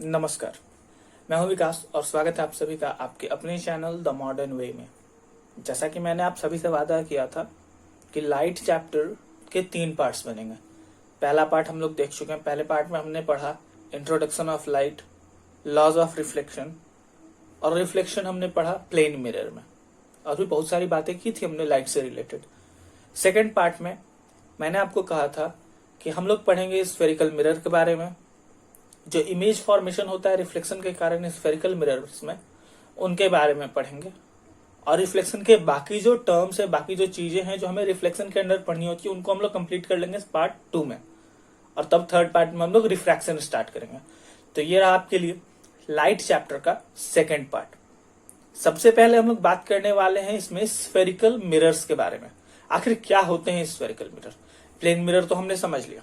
नमस्कार, मैं हूं विकास और स्वागत है आप सभी का आपके अपने चैनल द मॉडर्न वे में। जैसा कि मैंने आप सभी से वादा किया था कि लाइट चैप्टर के 3 पार्ट्स बनेंगे। पहला पार्ट हम लोग देख चुके हैं। पहले पार्ट में हमने पढ़ा introduction of light, laws of reflection, और रिफ्लेक्शन हमने पढ़ा प्लेन मिरर में, और भी बहुत सारी बातें की थी हमने लाइट से रिलेटेड। सेकेंड पार्ट में मैंने आपको कहा था कि हम लोग पढ़ेंगे स्फेरिकल मिरर के बारे में, जो इमेज फॉर्मेशन होता है रिफ्लेक्शन के कारण स्फेरिकल मिरर्स में, उनके बारे में पढ़ेंगे। और रिफ्लेक्शन के बाकी जो टर्म्स है, बाकी जो चीजें हैं जो हमें रिफ्लेक्शन के अंदर पढ़नी होती है, उनको हम लोग कंप्लीट कर लेंगे पार्ट 2 में। और तब थर्ड पार्ट में हम लोग रिफ्रैक्शन स्टार्ट करेंगे। तो ये रहा आपके लिए लाइट चैप्टर का सेकेंड पार्ट। सबसे पहले हम लोग बात करने वाले हैं इसमें स्फेरिकल मिरर्स के बारे में। आखिर क्या होते हैं स्फेरिकल मिरर? प्लेन मिरर तो हमने समझ लिया।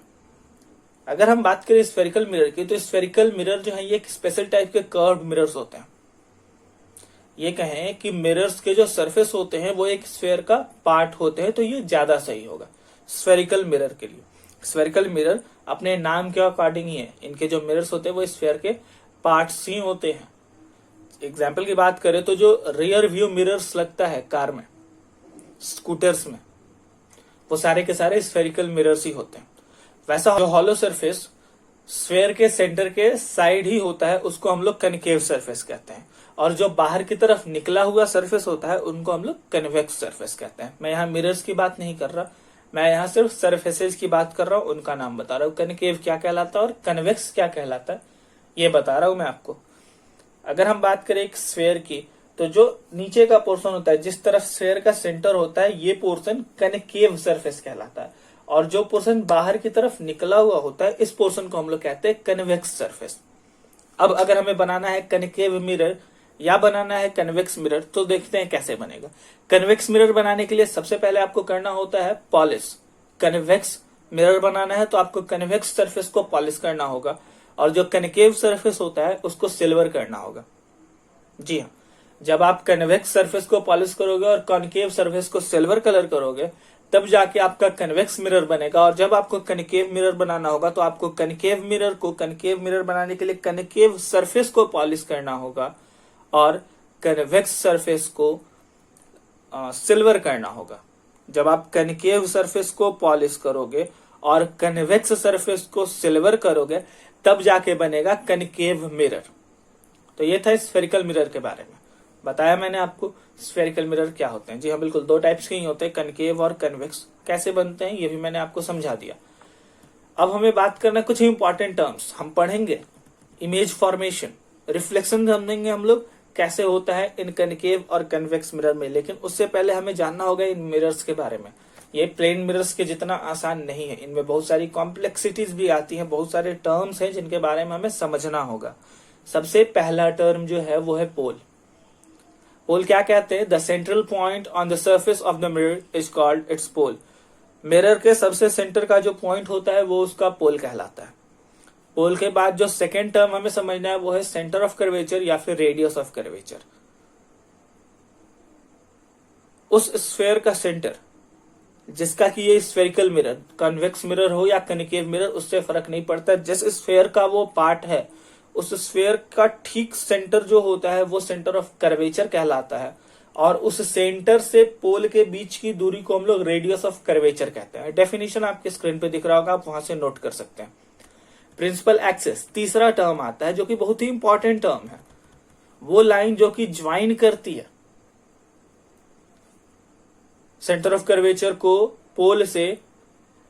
अगर हम बात करें स्फेरिकल मिरर की, तो स्फेरिकल मिरर जो है ये एक स्पेशल टाइप के कर्व्ड मिरर्स होते हैं। ये कहें कि मिरर्स के जो सरफेस होते हैं वो एक स्फेयर का पार्ट होते हैं, तो ये ज्यादा सही होगा स्फेरिकल मिरर के लिए। स्फेरिकल मिरर अपने नाम के अकॉर्डिंग ही है, इनके जो मिरर्स होते हैं वो स्फेयर के पार्ट्स ही होते हैं। एग्जाम्पल की बात करें तो जो रियर व्यू मिरर्स लगता है कार में, स्कूटर्स में, वो सारे के सारे स्फेरिकल मिरर्स ही होते हैं। वैसा जो हॉलो सरफेस स्फेयर के सेंटर के साइड ही होता है, उसको हम लोग कनकेव सरफेस कहते हैं। और जो बाहर की तरफ निकला हुआ सरफेस होता है, उनको हम लोग कन्वेक्स सरफेस कहते हैं। मैं यहाँ मिरर्स की बात नहीं कर रहा, मैं यहाँ सिर्फ सरफेसेस की बात कर रहा हूँ, उनका नाम बता रहा हूँ। कनकेव क्या कहलाता है और कन्वेक्स क्या कहलाता है, ये बता रहा हूँ मैं आपको। अगर हम बात करें एक स्फेयर की, तो जो नीचे का पोर्शन होता है, जिस तरफ स्फेयर का सेंटर होता है, ये पोर्शन कनकेव सरफेस कहलाता है। और जो पोर्शन बाहर की तरफ निकला हुआ होता है, इस पोर्शन को हम लोग कहते हैं कन्वेक्स सरफेस। अब अगर हमें बनाना है कनकेव मिरर या बनाना है कन्वेक्स मिरर, तो देखते हैं कैसे बनेगा। कन्वेक्स मिरर बनाने के लिए सबसे पहले आपको करना होता है पॉलिश। कन्वेक्स मिरर बनाना है तो आपको कन्वेक्स सरफेस को पॉलिश करना होगा, और जो कनकेव सरफेस होता है उसको सिल्वर करना होगा। जी हाँ, जब आप कन्वेक्स सरफेस को पॉलिश करोगे और कॉनकेव सरफेस को सिल्वर कलर करोगे, तब जाके आपका कन्वेक्स मिरर बनेगा। और जब आपको कनकेव मिरर बनाना होगा, तो आपको कनकेव मिरर बनाने के लिए कनकेव सरफेस को पॉलिश करना होगा और कन्वेक्स सरफेस को सिल्वर करना होगा। जब आप कनकेव सरफेस को पॉलिश करोगे और कन्वेक्स सरफेस को सिल्वर करोगे, तब जाके बनेगा कनकेव मिरर। तो ये था स्फेरिकल मिरर के बारे में। बताया मैंने आपको स्फेरिकल मिरर क्या होते हैं। जी हाँ, बिल्कुल 2 टाइप्स के ही होते हैं, कनकेव और कन्वेक्स। कैसे बनते हैं ये भी मैंने आपको समझा दिया। अब हमें बात करना है कुछ इंपॉर्टेंट टर्म्स। हम पढ़ेंगे इमेज फॉर्मेशन, रिफ्लेक्शन समझेंगे हम लोग कैसे होता है इन कनकेव और कन्वेक्स मिरर में। लेकिन उससे पहले हमें जानना होगा इन मिरर्स के बारे में। ये प्लेन मिरर्स के जितना आसान नहीं है, इनमें बहुत सारी कॉम्प्लेक्सिटीज भी आती हैं, बहुत सारे टर्म्स हैं जिनके बारे में हमें समझना होगा। सबसे पहला टर्म जो है वो है पोल। पोल क्या कहते हैं? The central point on the surface of the mirror is called its pole. Mirror के सबसे सेंटर का जो पॉइंट होता है वो उसका पोल कहलाता है। पोल के बाद जो सेकेंड टर्म हमें समझना है वो है सेंटर ऑफ कर्वेचर या फिर रेडियस ऑफ कर्वेचर। उस स्फेयर का सेंटर जिसका कि ये स्फेरिकल मिरर, कन्वेक्स मिरर हो या कनकेव मिरर, उससे फर्क नहीं पड़ता। जिस स्फेयर का वो पार्ट है, उस स्फेयर का ठीक सेंटर जो होता है वो सेंटर ऑफ कर्वेचर कहलाता है। और उस सेंटर से पोल के बीच की दूरी को हम लोग रेडियस ऑफ कर्वेचर कहते हैं। डेफिनेशन आपके स्क्रीन पे दिख रहा होगा, आप वहां से नोट कर सकते हैं। प्रिंसिपल एक्सिस तीसरा टर्म आता है, जो कि बहुत ही इंपॉर्टेंट टर्म है। वो लाइन जो कि ज्वाइन करती है सेंटर ऑफ कर्वेचर को पोल से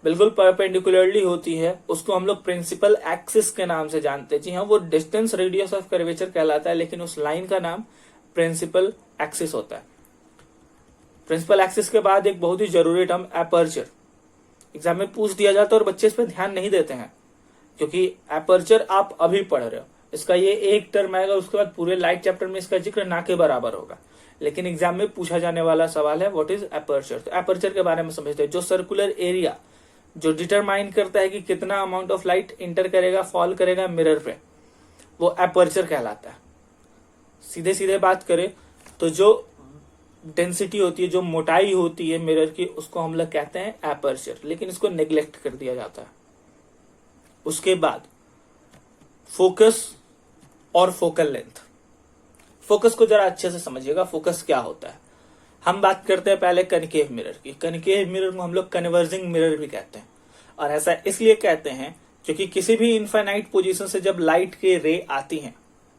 बिल्कुल परपेंडिकुलरली होती है, उसको हम लोग प्रिंसिपल एक्सिस के नाम से जानते हैं। जी हाँ, वो डिस्टेंस रेडियस ऑफ कर्वेचर कहलाता है, लेकिन उस लाइन का नाम प्रिंसिपल एक्सिस होता है। प्रिंसिपल एक्सिस के बाद एक बहुत ही जरूरी टर्म एपर्चर, एग्जाम में पूछ दिया जाता है और बच्चे इस पर ध्यान नहीं देते हैं, क्योंकि एपर्चर आप अभी पढ़ रहे हो। इसका ये एक टर्म आएगा, उसके बाद पूरे लाइट चैप्टर में इसका जिक्र ना के बराबर होगा, लेकिन एग्जाम में पूछा जाने वाला सवाल है व्हाट इज एपर्चर। तो एपर्चर के बारे में समझते हैं। जो सर्कुलर एरिया जो डिटरमाइन करता है कि कितना अमाउंट ऑफ लाइट इंटर करेगा, फॉल करेगा मिरर पे, वो एपर्चर कहलाता है। सीधे सीधे बात करें तो जो डेंसिटी होती है, जो मोटाई होती है मिरर की, उसको हम लोग कहते हैं एपर्चर, लेकिन इसको नेग्लेक्ट कर दिया जाता है। उसके बाद फोकस और फोकल लेंथ। फोकस को जरा अच्छे से समझिएगा, फोकस क्या होता है। हम बात करते हैं पहले कनकेव मिरर की। कनकेव मिरर को हम लोग कन्वर्जिंग मिरर भी कहते हैं, और ऐसा इसलिए कहते हैं क्योंकि किसी भी इनफाइनाइट पोजीशन से जब लाइट के रे आती हैं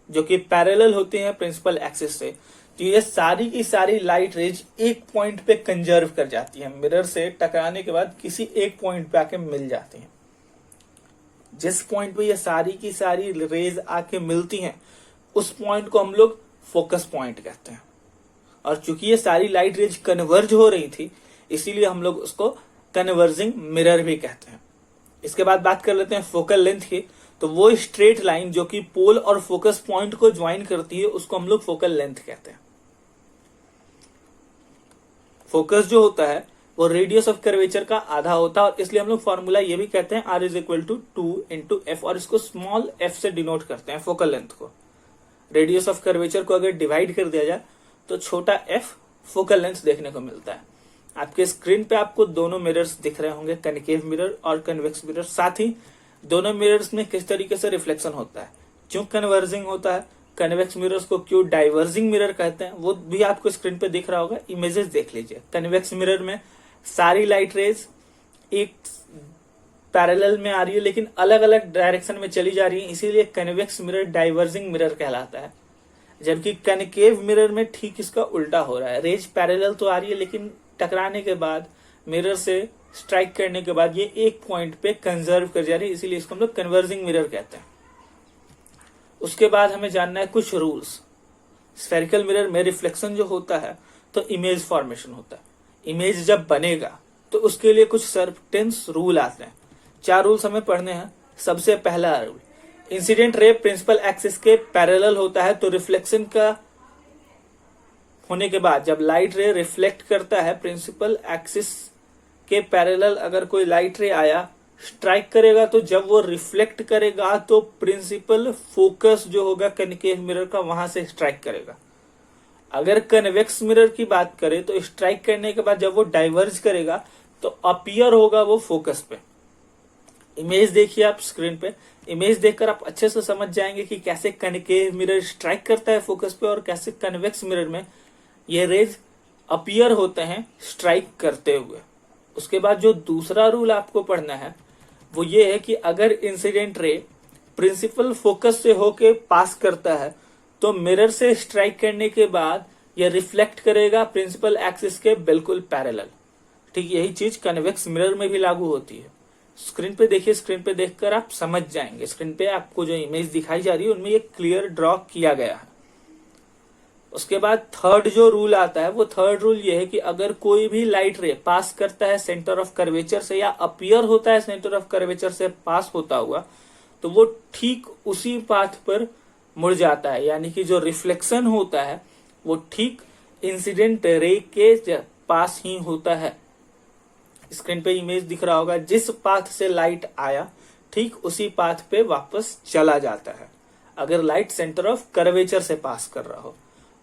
जो कि पैरेलल होती हैं प्रिंसिपल एक्सिस से, तो ये सारी की सारी लाइट रेज एक पॉइंट पे कंजर्व कर जाती है। मिरर से टकराने के बाद किसी एक पॉइंट पे आके मिल जाती हैं। जिस पॉइंट पे ये सारी की सारी रेज आके मिलती हैं उस पॉइंट को हम लोग फोकस पॉइंट कहते हैं। और चूंकि ये सारी लाइट रेज कन्वर्ज हो रही थी इसीलिए हम लोग उसको कन्वर्जिंग मिरर भी कहते हैं। इसके बाद बात कर लेते हैं फोकल लेंथ की। तो वो स्ट्रेट लाइन जो कि पोल और फोकस पॉइंट को ज्वाइन करती है उसको हम लोग फोकल लेंथ कहते हैं। फोकस जो होता है वो रेडियस ऑफ कर्वेचर का आधा होता है, और इसलिए हम लोग फॉर्मूला ये भी कहते हैं R is equal to 2 into f, और इसको स्मॉल एफ से डिनोट करते हैं फोकल लेंथ को। रेडियस ऑफ कर्वेचर को अगर डिवाइड कर दिया जाए तो छोटा एफ फोकल लेंथ देखने को मिलता है। आपके स्क्रीन पे आपको दोनों मिरर्स दिख रहे होंगे, कनकेव मिरर और कन्वेक्स मिरर। साथ ही दोनों मिरर्स में किस तरीके से रिफ्लेक्शन होता है, क्यों कन्वर्जिंग होता है, कन्वेक्स मिरर्स को क्यों डाइवर्जिंग मिरर कहते हैं, वो भी आपको स्क्रीन पे दिख रहा होगा। इमेजेस देख लीजिए। कन्वेक्स मिरर में सारी लाइट रेज एक पैरेलल में आ रही है लेकिन अलग अलग डायरेक्शन में चली जा रही है, इसीलिए कन्वेक्स मिरर डाइवर्जिंग मिरर कहलाता है। जबकि कनकेव मिरर में ठीक इसका उल्टा हो रहा है। रेज पैरेलल तो आ रही है लेकिन टकराने के बाद, मिरर से स्ट्राइक करने के बाद ये एक पॉइंट पे कंजर्व कर जा रही है, इसीलिए इसको हम लोग कन्वर्जिंग मिरर कहते हैं। उसके बाद हमें जानना है कुछ रूल्स। स्फेरिकल मिरर में रिफ्लेक्शन जो होता है तो इमेज फॉर्मेशन होता है। इमेज जब बनेगा तो उसके लिए कुछ सर्टेन्स रूल आते हैं। 4 रूल्स हमें पढ़ने हैं। सबसे पहला rule, incident ray principal axis के पैरेलल होता है, तो रिफ्लेक्शन का होने के बाद जब लाइट रे रिफ्लेक्ट करता है प्रिंसिपल एक्सिस के पैरेलल, अगर कोई लाइट रे आया स्ट्राइक करेगा तो जब वो रिफ्लेक्ट करेगा तो प्रिंसिपल फोकस जो होगा कनकेव मिरर का वहां से स्ट्राइक करेगा। अगर कन्वेक्स मिरर की बात करें तो स्ट्राइक करने के बाद जब वो डाइवर्ज करेगा तो अपीयर होगा वो फोकस पे। इमेज देखिए आप स्क्रीन पे। इमेज देखकर आप अच्छे से समझ जाएंगे कि कैसे कनकेव मिरर स्ट्राइक करता है फोकस पे और कैसे कन्वेक्स मिरर में ये रेज अपीयर होते हैं स्ट्राइक करते हुए। उसके बाद जो दूसरा रूल आपको पढ़ना है वो ये है कि अगर इंसिडेंट रे प्रिंसिपल फोकस से होके पास करता है तो मिरर से स्ट्राइक करने के बाद ये रिफ्लेक्ट करेगा प्रिंसिपल एक्सिस के बिल्कुल पैरेलल। ठीक यही चीज कन्वेक्स मिरर में भी लागू होती है। स्क्रीन पे देखिए, स्क्रीन पे देखकर आप समझ जाएंगे। स्क्रीन पे आपको जो इमेज दिखाई जा रही है उनमें ये क्लियर ड्रॉ किया गया है। उसके बाद थर्ड जो रूल आता है वो थर्ड रूल ये है कि अगर कोई भी लाइट रे पास करता है सेंटर ऑफ कर्वेचर से या अपीयर होता है सेंटर ऑफ कर्वेचर से पास होता हुआ, तो वो ठीक उसी पाथ पर मुड़ जाता है, यानी कि जो रिफ्लेक्शन होता है वो ठीक इंसिडेंट रे के पास ही होता है। स्क्रीन पे इमेज दिख रहा होगा, जिस पाथ से लाइट आया ठीक उसी पाथ पे वापस चला जाता है अगर लाइट सेंटर ऑफ कर्वेचर से पास कर रहा हो।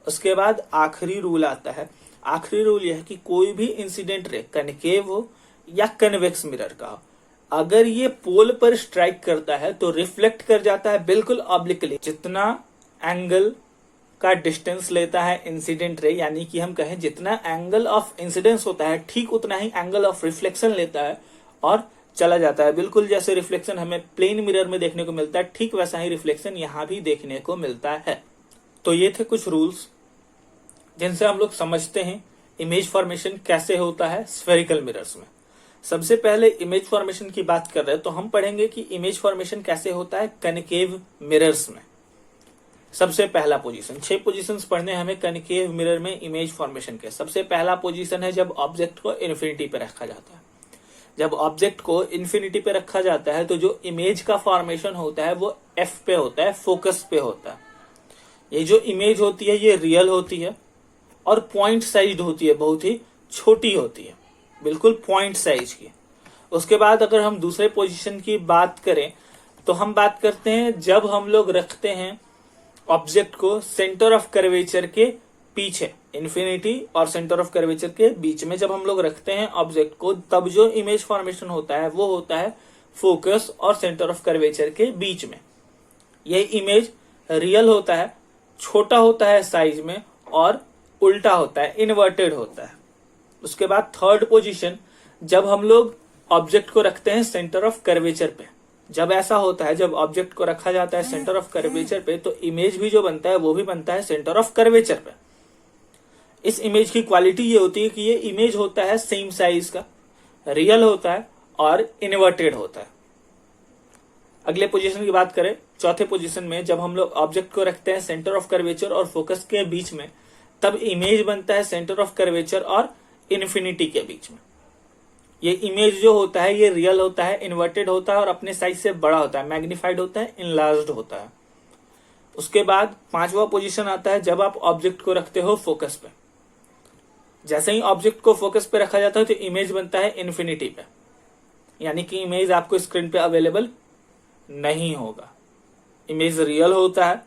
उसके बाद आखिरी रूल आता है। आखिरी रूल यह है कि कोई भी इंसिडेंट रे कनकेव हो या कन्वेक्स मिरर का हो, अगर ये पोल पर स्ट्राइक करता है तो रिफ्लेक्ट कर जाता है बिल्कुल ऑब्लिकली। जितना एंगल का डिस्टेंस लेता है इंसिडेंट रे, यानी कि हम कहें जितना एंगल ऑफ इंसिडेंस होता है ठीक उतना ही एंगल ऑफ रिफ्लेक्शन लेता है और चला जाता है। बिल्कुल जैसे रिफ्लेक्शन हमें प्लेन मिरर में देखने को मिलता है ठीक वैसा ही रिफ्लेक्शन यहाँ भी देखने को मिलता है। तो ये थे कुछ रूल्स जिनसे हम लोग समझते हैं इमेज फॉर्मेशन कैसे होता है स्फेरिकल मिरर्स में। सबसे पहले इमेज फॉर्मेशन की बात कर रहे हैं तो हम पढ़ेंगे कि इमेज फॉर्मेशन कैसे होता है कनकेव मिरर्स में। सबसे पहला पोजीशन, 6 पोजीशंस पढ़ने हैं हमें कनकेव मिरर में इमेज फॉर्मेशन के। सबसे पहला पोजीशन है जब ऑब्जेक्ट को इन्फिनिटी पे रखा जाता है। जब ऑब्जेक्ट को इन्फिनिटी पे रखा जाता है तो जो इमेज का फॉर्मेशन होता है वो एफ पे होता है, फोकस पे होता है। ये जो इमेज होती है ये रियल होती है और पॉइंट साइज होती है, बहुत ही छोटी होती है, बिल्कुल पॉइंट साइज की। उसके बाद अगर हम दूसरे पोजीशन की बात करें तो हम बात करते हैं जब हम लोग रखते हैं ऑब्जेक्ट को सेंटर ऑफ कर्वेचर के पीछे, इन्फिनिटी और सेंटर ऑफ कर्वेचर के बीच में जब हम लोग रखते हैं ऑब्जेक्ट को, तब जो इमेज फॉर्मेशन होता है वो होता है फोकस और सेंटर ऑफ कर्वेचर के बीच में। यह इमेज रियल होता है, छोटा होता है साइज में और उल्टा होता है, इन्वर्टेड होता है। उसके बाद थर्ड पोजीशन, जब हम लोग ऑब्जेक्ट को रखते हैं सेंटर ऑफ कर्वेचर पे। जब ऐसा होता है, जब ऑब्जेक्ट को रखा जाता है सेंटर ऑफ कर्वेचर पे, तो इमेज भी जो बनता है वो भी बनता है सेंटर ऑफ कर्वेचर पे। इस इमेज की क्वालिटी ये होती है कि ये इमेज होता है सेम साइज का, रियल होता है और इन्वर्टेड होता है। अगले पोजीशन की बात करें, चौथे पोजीशन में जब हम लोग ऑब्जेक्ट को रखते हैं सेंटर ऑफ कर्वेचर और फोकस के बीच में, तब इमेज बनता है सेंटर ऑफ कर्वेचर और इन्फिनिटी के बीच में। ये इमेज जो होता है ये रियल होता है, इन्वर्टेड होता है और अपने साइज से बड़ा होता है, मैग्नीफाइड होता है, इनलार्ज्ड होता है। उसके बाद पांचवा पोजीशन आता है जब आप ऑब्जेक्ट को रखते हो फोकस पे। जैसे ही ऑब्जेक्ट को फोकस पे रखा जाता है तो इमेज बनता है इन्फिनिटी पे, यानी कि इमेज आपको स्क्रीन पे अवेलेबल नहीं होगा। इमेज रियल होता है,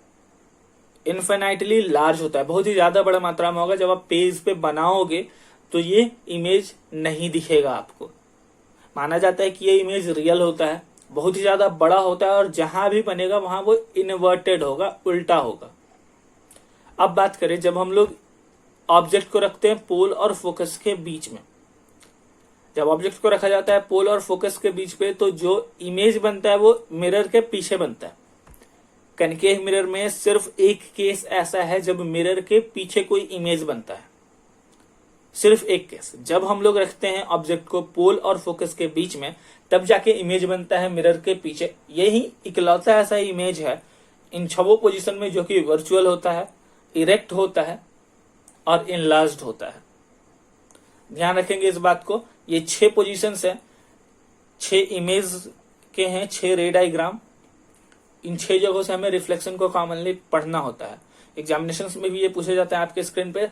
इन्फिनाइटली लार्ज होता है, बहुत ही ज्यादा बड़ा मात्रा में होगा। जब आप पेज पे बनाओगे तो ये इमेज नहीं दिखेगा आपको। माना जाता है कि ये इमेज रियल होता है, बहुत ही ज्यादा बड़ा होता है और जहां भी बनेगा वहां वो इन्वर्टेड होगा, उल्टा होगा। अब बात करें जब हम लोग ऑब्जेक्ट को रखते हैं पोल और फोकस के बीच में। जब ऑब्जेक्ट को रखा जाता है पोल और फोकस के बीच पे, तो जो इमेज बनता है वो मिरर के पीछे बनता है। कनकेव मिरर में सिर्फ एक केस ऐसा है जब मिरर के पीछे कोई इमेज बनता है, सिर्फ एक केस। जब हम लोग रखते हैं ऑब्जेक्ट को पोल और फोकस के बीच में, तब जाके इमेज बनता है मिरर के पीछे। यही इकलौता ऐसा इमेज है इन छह पोजीशन में जो कि वर्चुअल होता है, इरेक्ट होता है और इनलार्ज्ड होता है। ध्यान रखेंगे इस बात को। ये 6 पोजीशंस है, 6 इमेज के हैं, 6 रे डायग्राम। इन 6 जगहों से हमें रिफ्लेक्शन को कॉमनली पढ़ना होता है। एग्जामिनेशन में भी ये पूछा जाता है आपके स्क्रीन पे,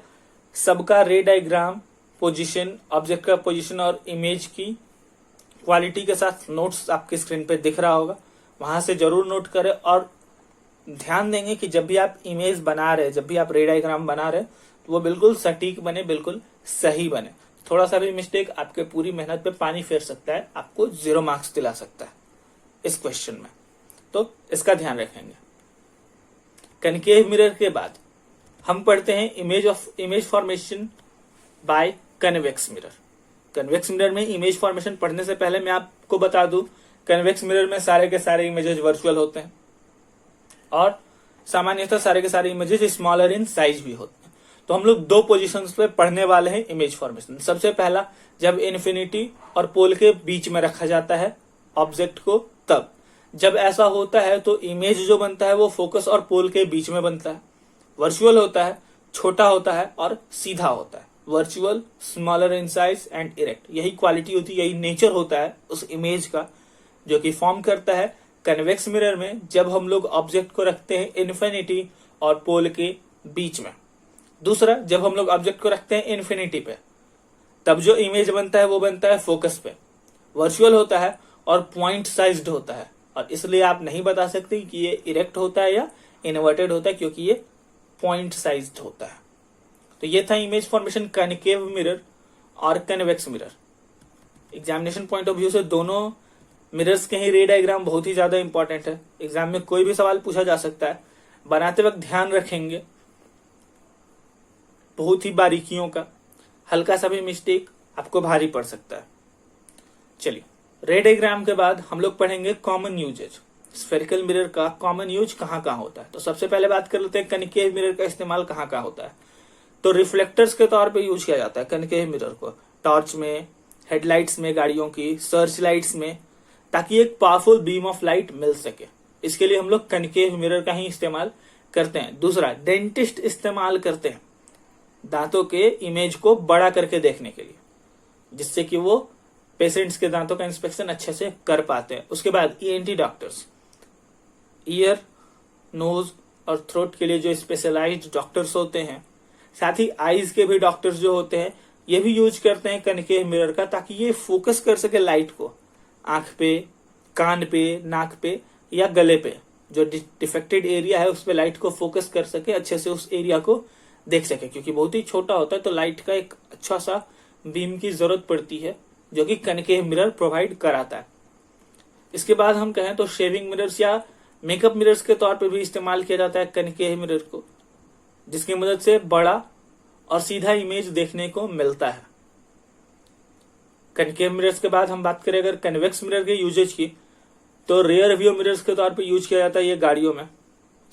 सबका रे डायग्राम, पोजीशन, ऑब्जेक्ट का पोजीशन और इमेज की क्वालिटी के साथ नोट्स आपके स्क्रीन पे दिख रहा होगा, वहां से जरूर नोट करें। और ध्यान देंगे कि जब भी आप इमेज बना रहे, जब भी आप रे डायग्राम बना रहे, तो वो बिल्कुल सटीक बने, बिल्कुल सही बने। थोड़ा सा भी मिस्टेक आपके पूरी मेहनत पे पानी फेर सकता है, आपको 0 मार्क्स दिला सकता है इस क्वेश्चन में, तो इसका ध्यान रखेंगे। कनकेव मिरर के बाद हम पढ़ते हैं image formation by convex mirror. Convex mirror में इमेज फॉर्मेशन पढ़ने से पहले मैं आपको बता दूं, कन्वेक्स मिरर में सारे के सारे इमेजेस वर्चुअल होते हैं और सामान्यतः सारे के सारे इमेजेस स्मॉलर इन साइज भी होते हैं। तो हम लोग 2 पोजीशंस पे पढ़ने वाले हैं इमेज फॉर्मेशन। सबसे पहला, जब इन्फिनिटी और पोल के बीच में रखा जाता है ऑब्जेक्ट को, तब जब ऐसा होता है तो इमेज जो बनता है वो फोकस और पोल के बीच में बनता है, वर्चुअल होता है, छोटा होता है और सीधा होता है। Virtual, smaller in size and erect, यही क्वालिटी होती है, यही नेचर होता है उस इमेज का, जो कि फॉर्म करता है कन्वेक्स मिरर में जब हम लोग ऑब्जेक्ट को रखते हैं इन्फिनिटी और पोल के बीच में। दूसरा, जब हम लोग ऑब्जेक्ट को रखते हैं इन्फिनिटी पे, तब जो इमेज बनता है वो बनता है फोकस पे, वर्चुअल होता है और पॉइंट साइज्ड होता है। और इसलिए आप नहीं बता सकते कि ये इरेक्ट होता है या इन्वर्टेड होता है, क्योंकि ये पॉइंट साइज्ड होता है। तो ये था इमेज फॉर्मेशन कनकेव मिरर और convex mirror. Examination point of view से दोनों मिरर्स के ही रे डायग्राम बहुत ही ज्यादा इंपॉर्टेंट है। एग्जाम में कोई भी सवाल पूछा जा सकता है, बनाते वक्त ध्यान रखेंगे बहुत ही बारीकियों का, हल्का सा भी मिस्टेक आपको भारी पड़ सकता है। चलिए, रे डायग्राम के बाद हम लोग पढ़ेंगे कॉमन यूजेज। स्फेरिकल मिरर का कॉमन यूज कहाँ कहाँ होता है। तो सबसे पहले बात कर लेते हैं कनकेव मिरर का इस्तेमाल कहाँ कहाँ होता है। तो रिफ्लेक्टर्स के तौर पे यूज किया जाता है कनकेव मिरर को, टॉर्च में, हेडलाइट्स में, गाड़ियों की सर्च लाइट्स में, ताकि एक पावरफुल बीम ऑफ लाइट मिल सके। इसके लिए हम लोग कनकेव मिरर का ही इस्तेमाल करते हैं। दूसरा, डेंटिस्ट इस्तेमाल करते हैं दांतों के इमेज को बड़ा करके देखने के लिए, जिससे कि वो पेशेंट्स के दांतों का इंस्पेक्शन अच्छे से कर पाते हैं। उसके बाद ईएनटी डॉक्टर्स, ईयर, नोज और थ्रोट के लिए जो स्पेशलाइज्ड डॉक्टर्स होते हैं, साथ ही आईज के भी डॉक्टर्स जो होते हैं, ये भी यूज करते हैं कनकेव मिरर का, ताकि ये फोकस कर सके लाइट को आंख पे, कान पे, नाक पे या गले पे, जो डिफेक्टेड एरिया है उस पे लाइट को फोकस कर सके, अच्छे से उस एरिया को देख सके। क्योंकि बहुत ही छोटा होता है तो लाइट का एक अच्छा सा बीम की जरूरत पड़ती है, जो कि कनकेव मिरर प्रोवाइड कराता है। इसके बाद हम कहें तो शेविंग मिरर्स या मेकअप मिरर्स के तौर पर भी इस्तेमाल किया जाता है कनकेव मिरर को, जिसकी मदद से बड़ा और सीधा इमेज देखने को मिलता है। कनकेव मिरर्स के बाद हम बात करें अगर कन्वेक्स मिरर के यूजेज की, तो रियर व्यू मिरर्स के तौर पर यूज किया जाता है ये गाड़ियों में।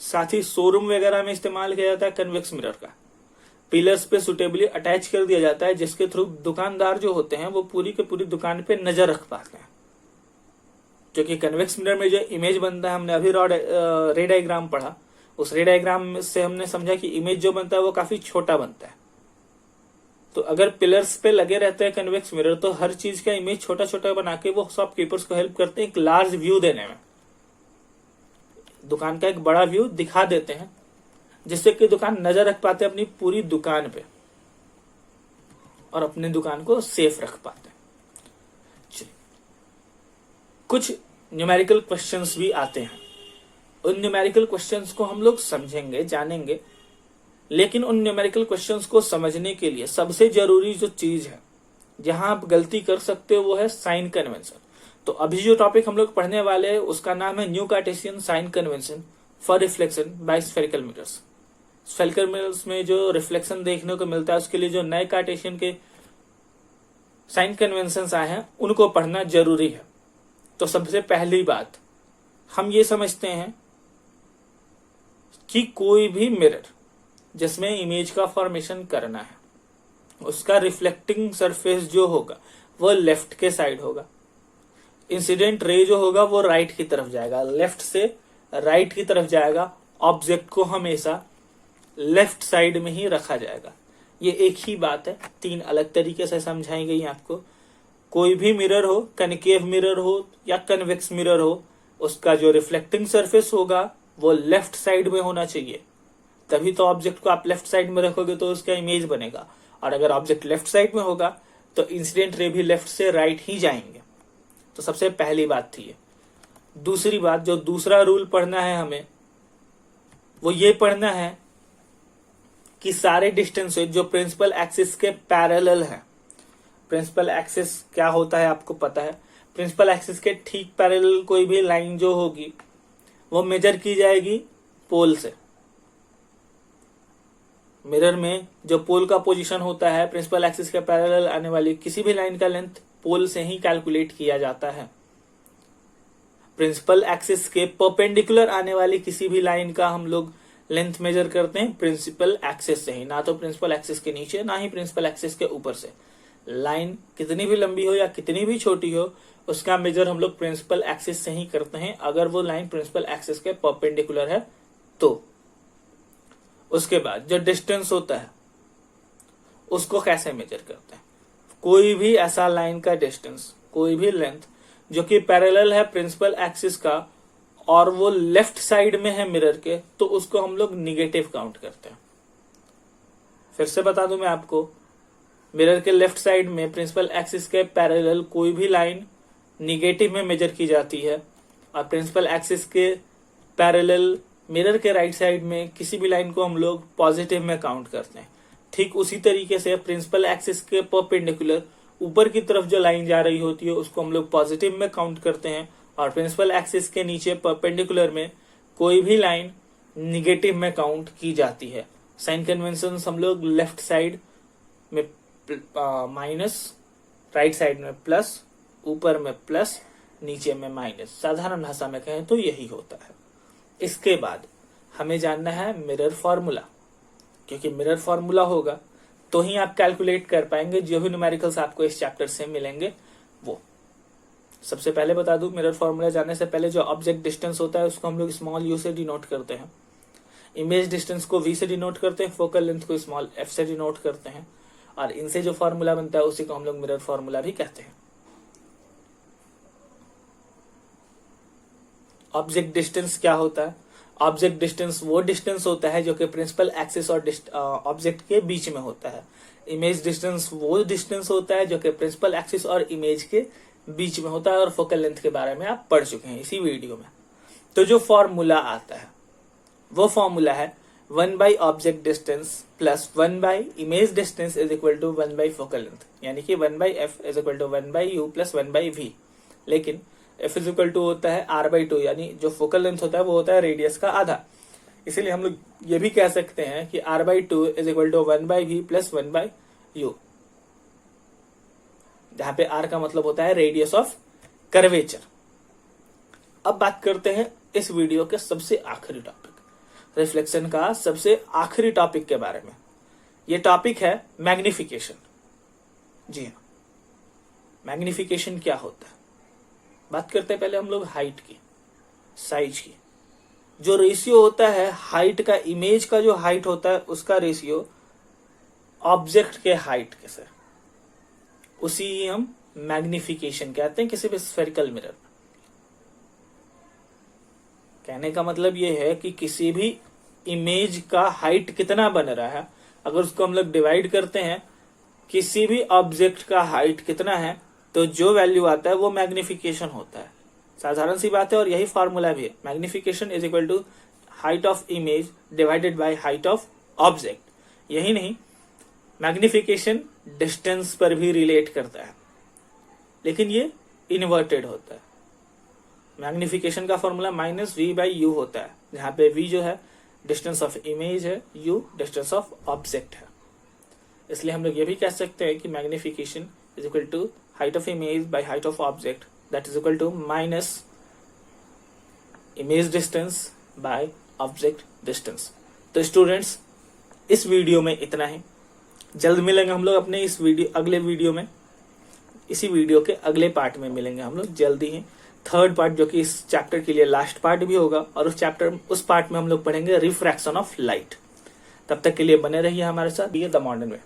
साथ ही शोरूम वगैरह में इस्तेमाल किया जाता है कन्वेक्स मिरर का। पिलर्स पे सुटेबली अटैच कर दिया जाता है, जिसके थ्रू दुकानदार जो होते हैं वो पूरी के पूरी दुकान पे नजर रख पाते हैं। जो कि कन्वेक्स मिरर में जो इमेज बनता है, हमने अभी रे डायग्राम पढ़ा, उस रे डायग्राम से हमने समझा कि इमेज जो बनता है वो काफी छोटा बनता है। तो अगर पिलर्स पे लगे रहते हैं कन्वेक्स मिरर, तो हर चीज का इमेज छोटा छोटा बना के वो शॉपकीपर्स को हेल्प करते हैं एक लार्ज व्यू देने में। दुकान का एक बड़ा व्यू दिखा देते हैं, जिससे कि दुकान नजर रख पाते हैं अपनी पूरी दुकान पे और अपनी दुकान को सेफ रख पाते हैं। कुछ न्यूमेरिकल क्वेश्चंस भी आते हैं, उन न्यूमेरिकल क्वेश्चंस को हम लोग समझेंगे, जानेंगे। लेकिन उन न्यूमेरिकल क्वेश्चंस को समझने के लिए सबसे जरूरी जो चीज है, जहां आप गलती कर सकते हो, वो है साइन कन्वेंशन। तो अभी जो टॉपिक हम लोग पढ़ने वाले हैं उसका नाम है new Cartesian sign convention for reflection by spherical mirrors. Spherical mirrors में जो रिफ्लेक्शन देखने को मिलता है, उसके लिए जो नए कार्टेशियन के साइन कन्वेंशन आए हैं उनको पढ़ना जरूरी है। तो सबसे पहली बात हम ये समझते हैं कि कोई भी मिरर जिसमें इमेज का फॉर्मेशन करना है, उसका रिफ्लेक्टिंग सरफेस जो होगा वो लेफ्ट के साइड होगा। इंसिडेंट रे जो होगा वो राइट की तरफ जाएगा, लेफ्ट से राइट की तरफ जाएगा। ऑब्जेक्ट को हमेशा लेफ्ट साइड में ही रखा जाएगा। ये एक ही बात है, तीन अलग तरीके से समझाई गई आपको। कोई भी मिरर हो, कनकेव मिरर हो या कन्वेक्स मिरर हो, उसका जो रिफ्लेक्टिंग सरफेस होगा वो लेफ्ट साइड में होना चाहिए। तभी तो ऑब्जेक्ट को आप लेफ्ट साइड में रखोगे तो उसका इमेज बनेगा। और अगर ऑब्जेक्ट लेफ्ट साइड में होगा तो इंसिडेंट रे भी लेफ्ट से राइट ही जाएंगे। तो सबसे पहली बात थी ये। दूसरी बात, जो दूसरा रूल पढ़ना है हमें, वो ये पढ़ना है कि सारे डिस्टेंसेज जो प्रिंसिपल एक्सिस के पैरेलल हैं। प्रिंसिपल एक्सिस क्या होता है आपको पता है। प्रिंसिपल एक्सिस के ठीक पैरेलल कोई भी लाइन जो होगी वो मेजर की जाएगी पोल से। मिरर में जो पोल का पोजीशन होता है, प्रिंसिपल एक्सिस के पैरेलल आने वाली किसी भी लाइन का लेंथ पोल से ही कैलकुलेट किया जाता है। प्रिंसिपल एक्सिस के परपेंडिकुलर आने वाली किसी भी लाइन का हम लोग लेंथ मेजर करते हैं प्रिंसिपल एक्सिस से ही, ना तो प्रिंसिपल एक्सिस के नीचे ना ही प्रिंसिपल एक्सिस के ऊपर से। लाइन कितनी भी लंबी हो या कितनी भी छोटी हो, उसका मेजर हम लोग प्रिंसिपल एक्सिस से ही करते हैं, अगर वो लाइन प्रिंसिपल एक्सिस के परपेंडिकुलर है तो। उसके बाद जो डिस्टेंस होता है उसको कैसे मेजर करते हैं। कोई भी ऐसा लाइन का डिस्टेंस, कोई भी लेंथ जो कि पैरेलल है प्रिंसिपल एक्सिस का और वो लेफ्ट साइड में है मिरर के, तो उसको हम लोग निगेटिव काउंट करते हैं। फिर से बता दूं मैं आपको, मिरर के लेफ्ट साइड में प्रिंसिपल एक्सिस के पैरेलल कोई भी लाइन निगेटिव में मेजर की जाती है और प्रिंसिपल एक्सिस के पैरेलल मिरर के राइट साइड में किसी भी लाइन को हम लोग पॉजिटिव में काउंट करते हैं। ठीक उसी तरीके से प्रिंसिपल एक्सिस के परपेंडिकुलर ऊपर की तरफ जो लाइन जा रही होती है उसको हम लोग पॉजिटिव में काउंट करते हैं और प्रिंसिपल एक्सिस के नीचे परपेंडिकुलर में कोई भी लाइन निगेटिव में काउंट की जाती है। साइन कन्वेंशन हम लोग लेफ्ट साइड में माइनस, राइट साइड में प्लस, ऊपर में प्लस, नीचे में माइनस, साधारण भाषा में कहें तो यही होता है। इसके बाद हमें जानना है मिरर फॉर्मूला, क्योंकि मिरर फॉर्मूला होगा तो ही आप कैलकुलेट कर पाएंगे जो भी न्यूमेरिकल्स आपको इस चैप्टर से मिलेंगे वो। सबसे पहले बता दूं, मिरर फॉर्मूला जानने से पहले जो ऑब्जेक्ट डिस्टेंस होता है उसको हम लोग स्मॉल यू से डिनोट करते हैं, इमेज डिस्टेंस को वी से डिनोट करते हैं, फोकल लेंथ को स्मॉल एफ से डिनोट करते हैं और इनसे जो फॉर्मूला बनता है उसी को हम लोग मिरर फॉर्मूला भी कहते हैं। ऑब्जेक्ट डिस्टेंस क्या होता है? ऑब्जेक्ट डिस्टेंस वो डिस्टेंस होता है जो कि प्रिंसिपल एक्सिस और ऑब्जेक्ट के बीच में होता है। इमेज डिस्टेंस वो डिस्टेंस होता है जो कि प्रिंसिपल एक्सिस और इमेज के बीच में होता है और फोकल लेंथ के बारे में आप पढ़ चुके हैं इसी वीडियो में। तो जो फॉर्मूला आता है वो फॉर्मूला है 1 by object distance plus 1 by image distance is equal to 1 by focal length, यानी कि 1 by f is equal to 1 by u plus 1 by v। लेकिन एफ इज इक्वल टू होता है r/2, यानी जो फोकल लेंथ होता है वो होता है रेडियस का आधा। इसीलिए हम लोग ये भी कह सकते हैं कि r/2 is equal to 1/v plus 1/u, जहां पे r का मतलब होता है रेडियस ऑफ कर्वेचर। अब बात करते हैं इस वीडियो के सबसे आखिरी टॉपिक, रिफ्लेक्शन का सबसे आखिरी टॉपिक के बारे में। ये टॉपिक है मैग्निफिकेशन। जी हाँ, मैग्निफिकेशन क्या होता है। बात करते हैं पहले हम लोग हाइट की, साइज की। जो रेशियो होता है हाइट का, इमेज का जो हाइट होता है उसका रेशियो ऑब्जेक्ट के हाइट के से, उसी ही हम मैग्निफिकेशन कहते हैं किसी भी स्फेरिकल मिरर। कहने का मतलब ये है कि किसी भी इमेज का हाइट कितना बन रहा है, अगर उसको हम लोग डिवाइड करते हैं किसी भी ऑब्जेक्ट का हाइट कितना है, तो जो वैल्यू आता है वो मैग्निफिकेशन होता है। साधारण सी बात है और यही फॉर्मूला भी है। Magnification is equal to height of image divided by height of object. यही नहीं, मैग्निफिकेशन डिस्टेंस पर भी रिलेट करता है, लेकिन ये इन्वर्टेड होता है। मैग्निफिकेशन का फॉर्मूला -v/u होता है, जहां पे v जो है डिस्टेंस ऑफ इमेज है, u डिस्टेंस ऑफ ऑब्जेक्ट है। इसलिए हम लोग ये भी कह सकते हैं कि magnification is equal to height of image by height of object, that is equal to minus image distance by object distance. तो स्टूडेंट्स, इस वीडियो में इतना ही। जल्द मिलेंगे हम लोग अपने इस अगले वीडियो में। इसी वीडियो के अगले पार्ट में मिलेंगे हम लोग जल्दी ही, थर्ड पार्ट, जो कि इस चैप्टर के लिए लास्ट पार्ट भी होगा। और उस पार्ट में हम लोग पढ़ेंगे रिफ्रैक्शन ऑफ लाइट। तब तक के लिए बने रहिए हमारे साथ, ये द मॉडर्न वे।